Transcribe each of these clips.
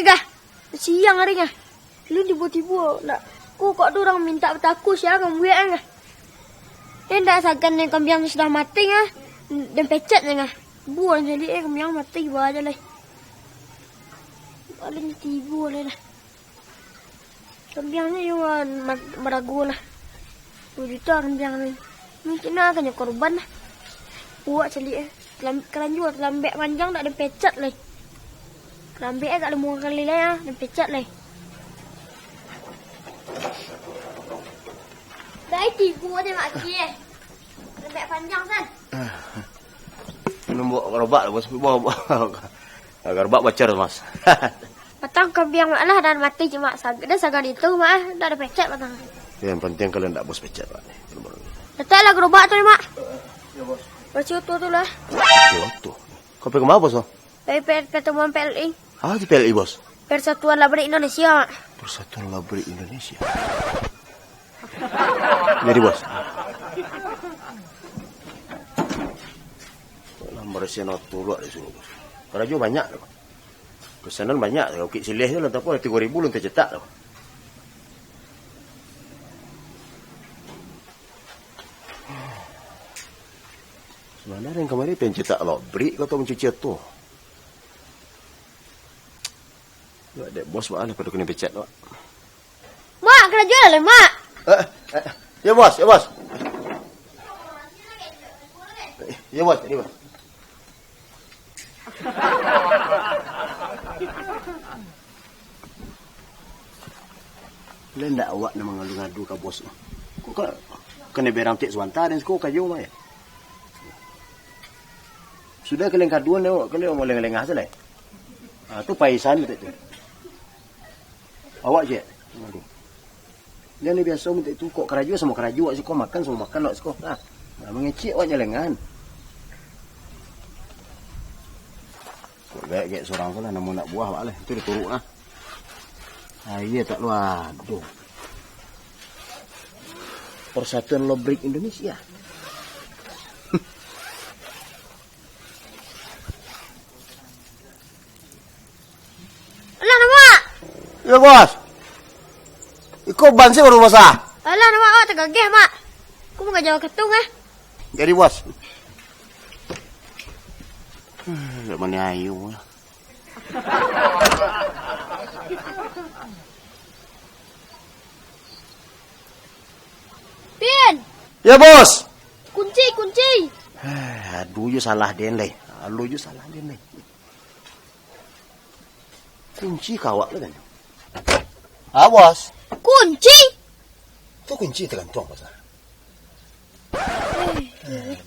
gah. Siang hari gah. Lu tiba-tiba nak. Kok orang minta bertaku siang kamu buat gah. Dia tak sakan yang kambing sudah mati gah. Dan pecat gah. Buat jadi kambing mati bawa aja lah. Paling tiba lah. Kambingnya juga meragu lah. Begitu kambing ni. Mungkin akan korban lah. Buat celik keranjut lambek panjang tak ada pecat lah. Lambek tak ada muka kali lah ya, dan pecat lah. Dah tibu aja mak cik. Lambek panjang kan? Nombor gerobak lah bos. Gerobak bocor mas. Patang kambing mak lah dan mati cuma dan sagan itu mak tak ada pecat patang. Yang penting kalian tak bos pecat pak. Letaklah gerobak tu mak. Ya bos. Bercutu tu lah. Bercutu. Kau pergi kemana bos? Pertemuan PLI. Ah di PLI bos. Persatuan Labrik Indonesia mak. Persatuan Labrik Indonesia. Jadi bos. Lambar senat pula di sini bos. Kerja banyak tu. Pesanan banyak. Okey silih tu lah tapi 3,000 belum tercetak tu. Mana yang kemarin pencetak labrik kau tahu mencuci tu. Ada bos mana pada kena pecat tu. Mak kena jual lah mak. Ya bos, ya bos. Ya bos, ini bos. Lain tak awak nak mengadu-ngadu ke bos. Kau kena berang cik sebentar dan kau kayu mai. Sudah kalian kaduan lewat, kalian mau lengah-lengah saja. Tu paisan betul tu. Awak je. Aduh. Dia ni biasa minta tu kok kerajua sama kerajua si kau makan semua makan nak sekolah. Nah, mengecik awak jalangan. Kok gak seorang tu lah namun nak buah awak lah. Itu dia turuk lah. Iya tak luar. Aduh. Persatuan Labrik Indonesia. Ya bos. Iko ban sih baru basah. Alah nama awak tergagih mak. Aku mau jawab ketung Jadi bos. Mana ayu. Pin. Ya bos. Kunci. Aduh you salah den leh. Kunci kawak lah kan. Awas. Kunci? Tu kunci tergantung pasal.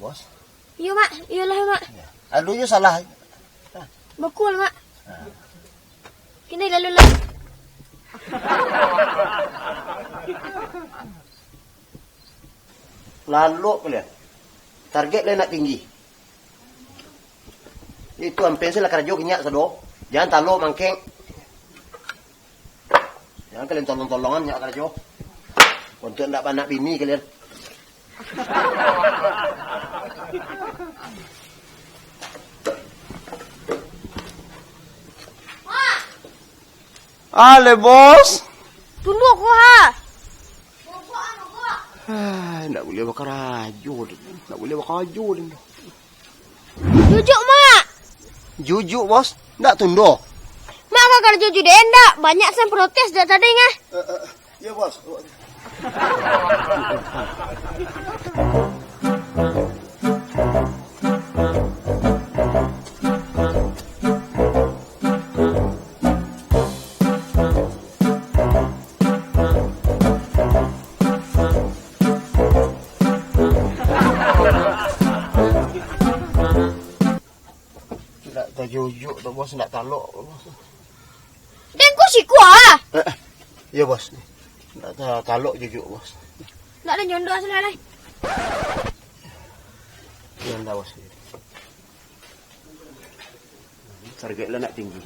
Bos. Iya mak, iyalah mak. Aduh you salah. Bakul mak. Kini lalu lah. Lalu kalian. Target lain nak tinggi. Itu ampen sila kerja kenyak sado. Jangan talo mangkeng. Jangan kalian tolong-tolongan nyak kerja. Untuk ndak panak bini kalian. Ale bos. Tunggu aku ha. Nak boleh bakar raju. Jujuk mak. Jujuk bos. Nak tunduk. Mak kakak jujuk dia endak. Banyak yang protes dah tadi ngah. Ya bos. Jujuk tu bos nak taluk. Dan kau si kuah. Ya bos. Nak taluk jujuk bos. Nak ada nyondok asal lah. Ya dah bos. Target lah nak tinggi.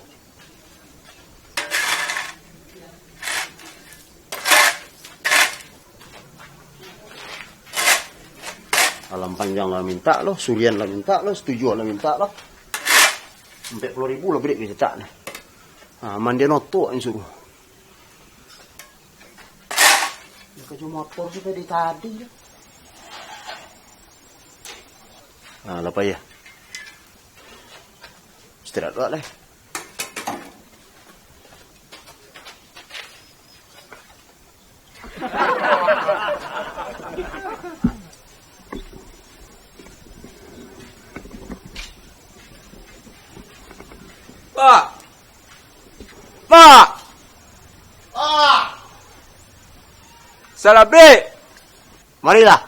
Alam panjang lah minta loh, surian lah minta loh, setuju lah minta loh. 40,000 lebih dia cetak ni. Aman dia notok yang suruh. Kerja motor juga dari tadi. Lepas ya. Istirahat dulu lah. Pak! Pak! Salah break! Marilah.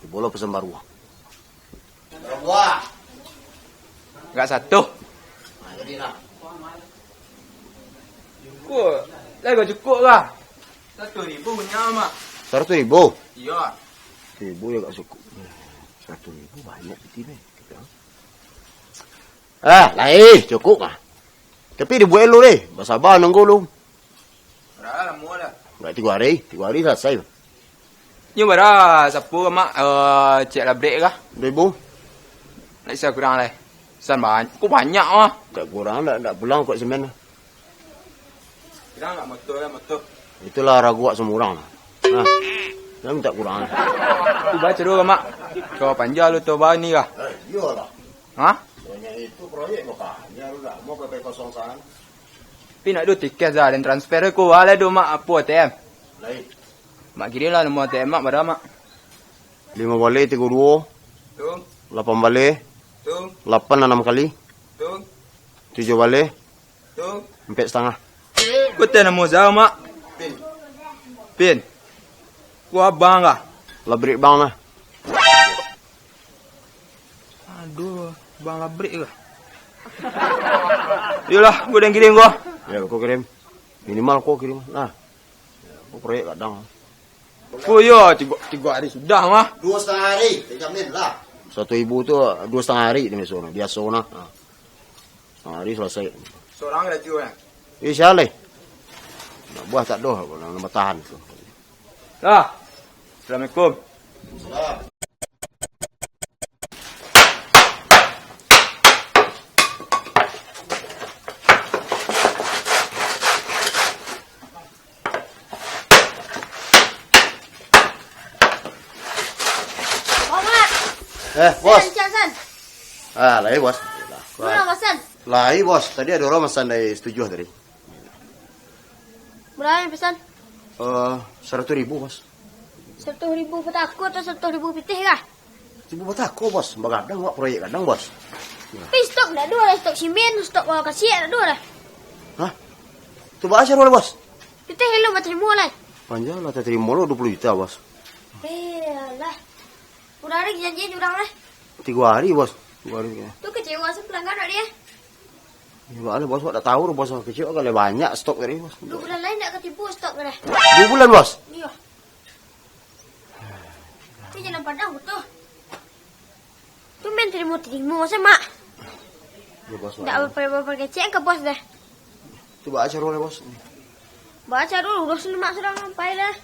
Di bola pesan baru. Berapa? Enggak satu. Jadilah. Cukup. Lagi cukup lah. 1,000 punya mak. 100,000? Iya. 1,000 ya tak cukup. 1,000 banyak betul ni. Cukup lah. Tapi dibuat dulu deh. Bersabar nunggu dulu. Berapa lama dah? Berarti 3 hari. 3 hari selesai. Ni berapa sapu mak cek lah break kah? 2,000? Nak isa kurang lah. San banyak. Kau banyak mah. Tak kurang lah. Tak pulang kot semen lah. Kurang tak motor lah motor. Itulah ragu semua orang. Jangan tak kurang. Tu baca dulu mak. Kau panjang lu tu bahan ni kah? Iyalah. Ha? Soalnya itu proyek kau panjang lu dah. Mau pakai kosong sana. Tapi nak du tiket dah dan transfer aku wala du mak apa ATM. Lain. Mak kira lah nombor ATM mak berapa mak? 5 balik 32. Tu. 8 balik. Tu. 8 6 kali. Tu. 7 balik. Tu. 4,5. Kau tak nombor zau mak? Pin. Kau abang kah? Labrik bang lah. Aduh, bang labrik ke? Yolah, gua dah kirim gua. Ya, kau kirim. Minimal kau kirim. Kau proyek kadang. Oh ya, 3 hari sudah mah. 2,5 hari. Terjamin lah. 1,000 tu 2,5 hari ni besok. Dia sona. 1 hari selesai. Seorang dah jual. Insya-Allah. Nak buah tak doh, nak bertahan tu. Dah. Assalamualaikum. Salam. Bos. San. Lain bos. Mana pesan? Lain bos. Tadi ada orang pesan dari 7 tadi. Berapa yang pesan? 100,000 bos. 100,000 petaku atau 100,000 pitih kah? Ibu buat aku bos. Begadang buat proyek kadang bos. Tapi stok dah dua lah. Stok simen, stok kasih dah dua lah. Tu bahasa boleh bos. Pitih hello macam terima lah. Panjang lah terima lo 20 juta bos. Lah. Udah ada janjian jurang lah. 3 hari bos. 3 hari. Tu kecewa saya pelanggan tak dia. Ya boleh bos. Tak tahu bos kecil kali banyak stok tadi bos. 2 bulan lain tak ketipu stok dah. 2 bulan bos. Iya. Tu jangan padang betul. Tu main terima masa mak. Ya bos. Tak apa-apa kecil ke bos dah. Tu bahasa boleh bos. Baca dulu udah selemak serang sampai dah.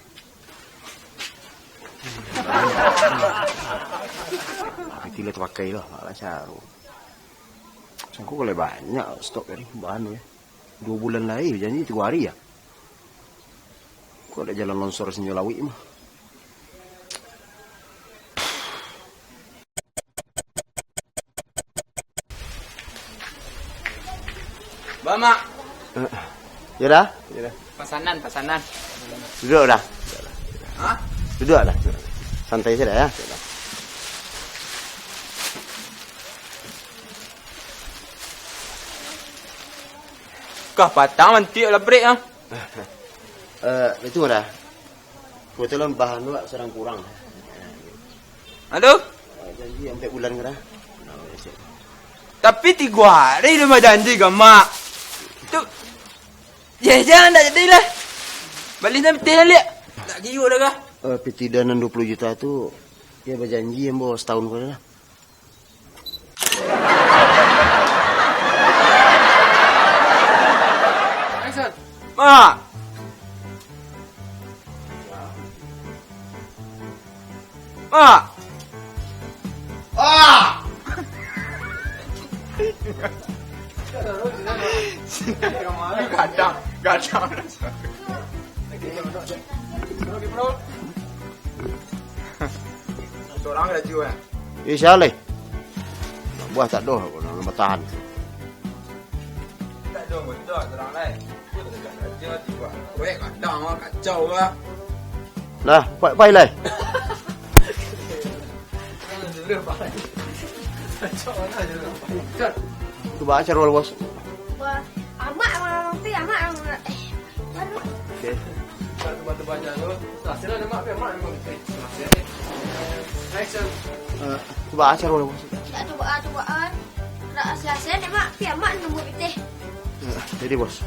Tidak terpakai lah baca. Sangku kalau banyak stok tadi bahan ya. 2 bulan lagi janji 3 hari ya. Kau ada jalan longsor Senjolawi mah. Bamak. Ya dah. Pesanan. Duduk dah. Hah? Duduk dah. Santai saja ya. Kah patang nanti lah break ah. Itu dah. Kebetulan bahan lu sedang kurang. Aduh. Janji sampai bulan ke dah. Tapi 3 hari dia mah janji ke mak. Tu. Ya jangan tak jadilah. Balik dah betul lihat. Tak giu dah kah? PT dana 20 juta tu dia berjanji yang bawa setahun ke dah. Mak. Mak. Si Gadang. Okey, bro. Seorang dah jual. Sial leh. Buah tak doh nak bertahan. Tak ada betul seorang lain. Dia tak ada kerja tiba. Proyek gadang lah, kacau lah. Nah, pai leh. Kacau lah je. Tu baca roll bos. Wah, amat mampi amat. Okey. Batu banyak tu. Tak sila nama apa mak memang betul. Next. Tu baca roll bos. Tak coba. Tak sia-sia ni mak, pi amat nombor pitih. Jadi bos.